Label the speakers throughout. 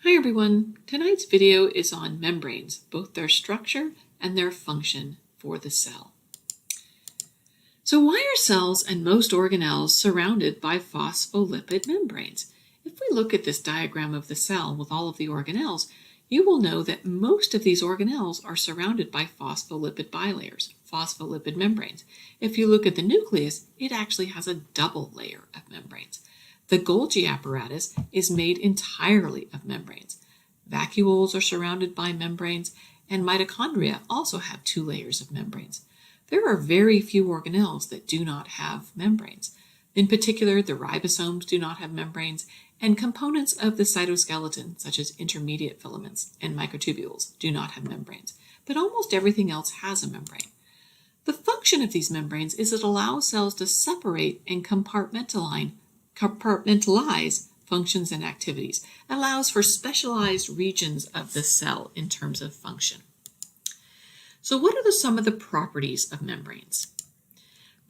Speaker 1: Hi everyone, tonight's video is on membranes, both their structure and their function for the cell. So why are cells and most organelles surrounded by phospholipid membranes? If we look at this diagram of the cell with all of the organelles, you will know that most of these organelles are surrounded by phospholipid bilayers, phospholipid membranes. If you look at the nucleus, it actually has a double layer of membranes. The Golgi apparatus is made entirely of membranes. Vacuoles are surrounded by membranes, and mitochondria also have two layers of membranes. There are very few organelles that do not have membranes. In particular, the ribosomes do not have membranes, and components of the cytoskeleton, such as intermediate filaments and microtubules, do not have membranes. But almost everything else has a membrane. The function of these membranes is it allows cells to separate and compartmentalize functions and activities. It allows for specialized regions of the cell in terms of function. So what are some of the properties of membranes?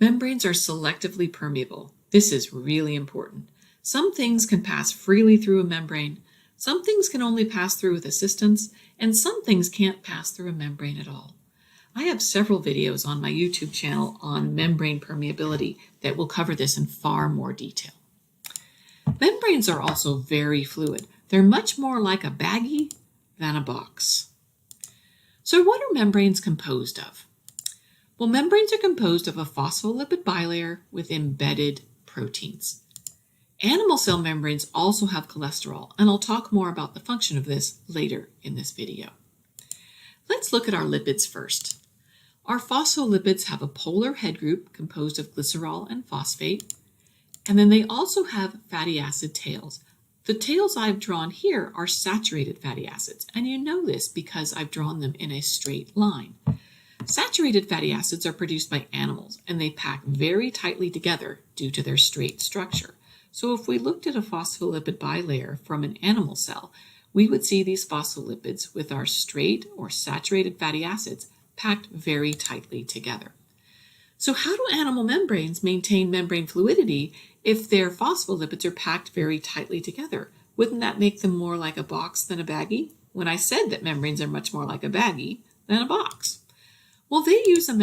Speaker 1: Membranes are selectively permeable. This is really important. Some things can pass freely through a membrane, some things can only pass through with assistance, and some things can't pass through a membrane at all. I have several videos on my YouTube channel on membrane permeability that will cover this in far more detail. Membranes are also very fluid. They're much more like a baggie than a box. So what are membranes composed of? Well, membranes are composed of a phospholipid bilayer with embedded proteins. Animal cell membranes also have cholesterol, and I'll talk more about the function of this later in this video. Let's look at our lipids first. Our phospholipids have a polar head group composed of glycerol and phosphate, and then they also have fatty acid tails. The tails I've drawn here are saturated fatty acids, and you know this because I've drawn them in a straight line. Saturated fatty acids are produced by animals, and they pack very tightly together due to their straight structure. So if we looked at a phospholipid bilayer from an animal cell, we would see these phospholipids with our straight or saturated fatty acids packed very tightly together. So how do animal membranes maintain membrane fluidity if their phospholipids are packed very tightly together? Wouldn't that make them more like a box than a baggie? When I said that membranes are much more like a baggie than a box. Well, they use a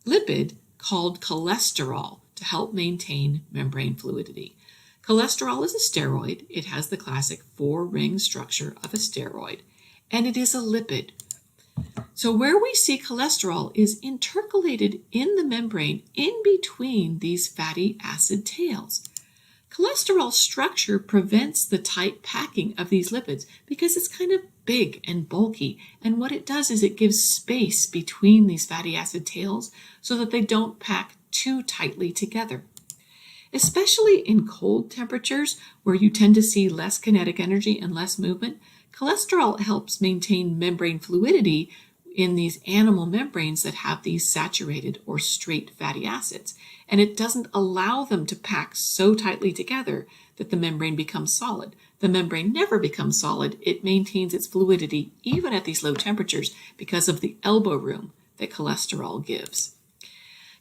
Speaker 1: lipid called cholesterol to help maintain membrane fluidity. Cholesterol is a steroid. It has the classic 4-ring structure of a steroid, and it is a lipid. So where we see cholesterol is intercalated in the membrane in between these fatty acid tails. Cholesterol structure prevents the tight packing of these lipids because it's kind of big and bulky, and what it does is it gives space between these fatty acid tails so that they don't pack too tightly together. Especially in cold temperatures where you tend to see less kinetic energy and less movement, cholesterol helps maintain membrane fluidity in these animal membranes that have these saturated or straight fatty acids, and it doesn't allow them to pack so tightly together that the membrane becomes solid. The membrane never becomes solid. It maintains its fluidity even at these low temperatures because of the elbow room that cholesterol gives.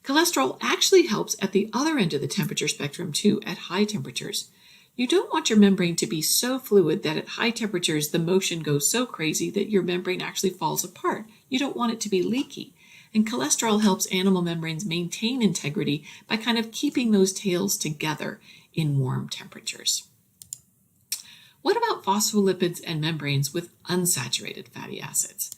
Speaker 1: Cholesterol actually helps at the other end of the temperature spectrum too, at high temperatures. You don't want your membrane to be so fluid that at high temperatures the motion goes so crazy that your membrane actually falls apart. You don't want it to be leaky. And cholesterol helps animal membranes maintain integrity by kind of keeping those tails together in warm temperatures. What about phospholipids and membranes with unsaturated fatty acids?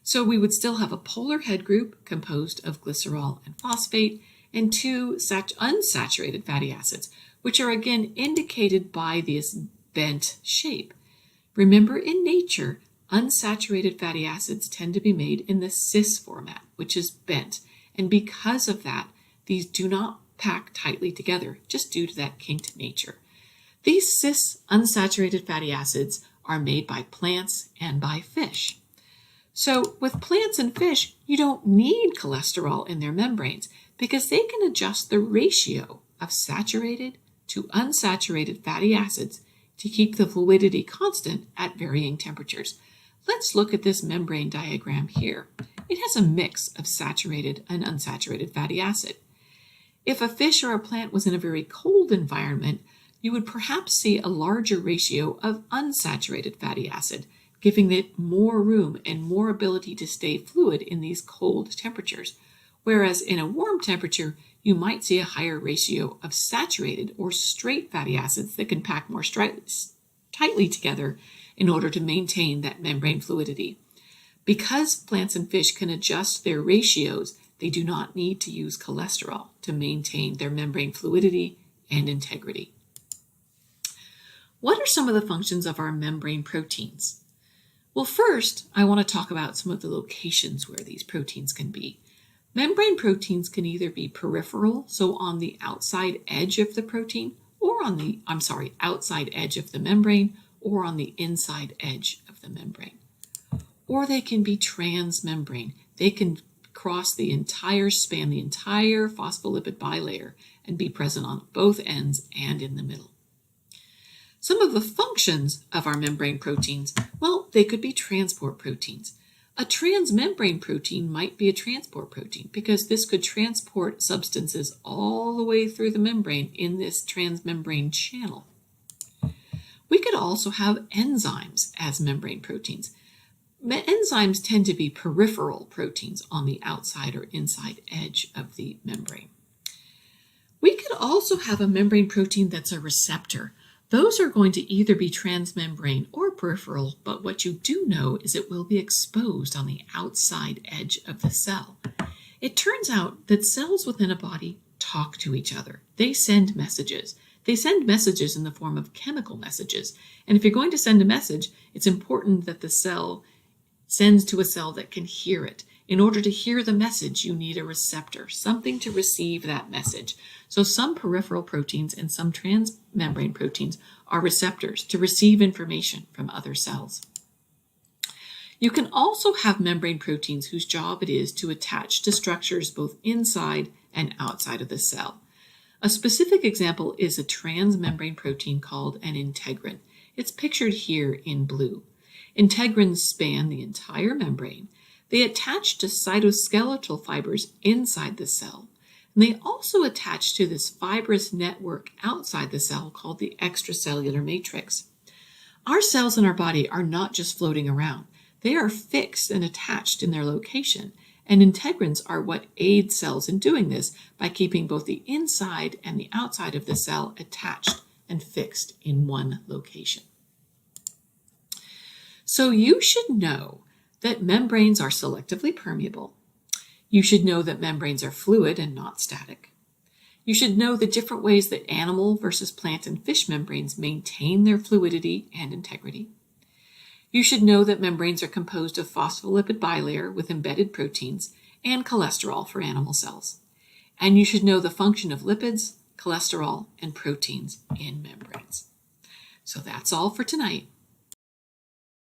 Speaker 1: So we would still have a polar head group composed of glycerol and phosphate and two unsaturated fatty acids, which are again indicated by this bent shape. Remember, in nature, unsaturated fatty acids tend to be made in the cis format, which is bent, and because of that, these do not pack tightly together, just due to that kinked nature. These cis unsaturated fatty acids are made by plants and by fish. So with plants and fish, you don't need cholesterol in their membranes because they can adjust the ratio of saturated to unsaturated fatty acids to keep the fluidity constant at varying temperatures. Let's look at this membrane diagram here. It has a mix of saturated and unsaturated fatty acid. If a fish or a plant was in a very cold environment, you would perhaps see a larger ratio of unsaturated fatty acid, giving it more room and more ability to stay fluid in these cold temperatures. Whereas in a warm temperature, you might see a higher ratio of saturated or straight fatty acids that can pack more tightly together in order to maintain that membrane fluidity. Because plants and fish can adjust their ratios, they do not need to use cholesterol to maintain their membrane fluidity and integrity. What are some of the functions of our membrane proteins? Well, first, I want to talk about some of the locations where these proteins can be. Membrane proteins can either be peripheral, so on the outside edge of the protein, or on the, outside edge of the membrane, or on the inside edge of the membrane. Or they can be transmembrane. They can cross the entire phospholipid bilayer and be present on both ends and in the middle. Some of the functions of our membrane proteins, well, they could be transport proteins. A transmembrane protein might be a transport protein because this could transport substances all the way through the membrane in this transmembrane channel. We could also have enzymes as membrane proteins. Enzymes tend to be peripheral proteins on the outside or inside edge of the membrane. We could also have a membrane protein that's a receptor. Those are going to either be transmembrane or peripheral, but what you do know is it will be exposed on the outside edge of the cell. It turns out that cells within a body talk to each other. They send messages. They send messages in the form of chemical messages. And if you're going to send a message, it's important that the cell sends to a cell that can hear it. In order to hear the message, you need a receptor, something to receive that message. So some peripheral proteins and some transmembrane proteins are receptors to receive information from other cells. You can also have membrane proteins whose job it is to attach to structures both inside and outside of the cell. A specific example is a transmembrane protein called an integrin. It's pictured here in blue. Integrins span the entire membrane. They attach to cytoskeletal fibers inside the cell, and they also attach to this fibrous network outside the cell called the extracellular matrix. Our cells in our body are not just floating around. They are fixed and attached in their location, and integrins are what aid cells in doing this by keeping both the inside and the outside of the cell attached and fixed in one location. So you should know that membranes are selectively permeable. You should know that membranes are fluid and not static. You should know the different ways that animal versus plant and fish membranes maintain their fluidity and integrity. You should know that membranes are composed of phospholipid bilayer with embedded proteins and cholesterol for animal cells. And you should know the function of lipids, cholesterol, and proteins in membranes. So that's all for tonight.